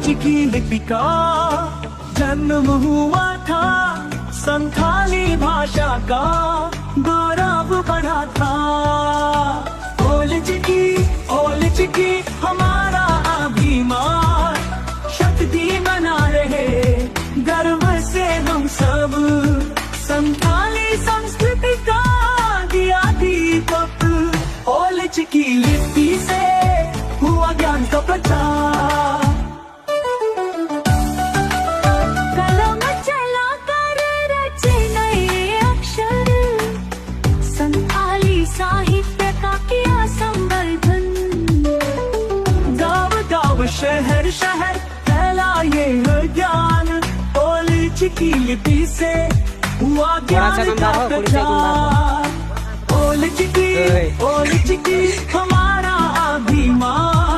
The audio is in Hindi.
चिकी लिपि का जन्म हुआ था, संथाली भाषा का गौरव बढ़ा था। ओल चिकी हमारा अभिमान, शक्ति मना रहे गर्व से हम सब। संथाली संस्कृति का दिया दीपक, ओल चिकी लिपि से हुआ ज्ञान का प्रचार। कलम चला कर रचे नए अक्षर, संथाली साहित्य का किया संवर्धन। गाँव गाँव शहर शहर फैला ये ज्ञान, ओल चिकी लिपि से हुआ ज्ञान का प्रचार। ओल चिकी हमारा अभिमान।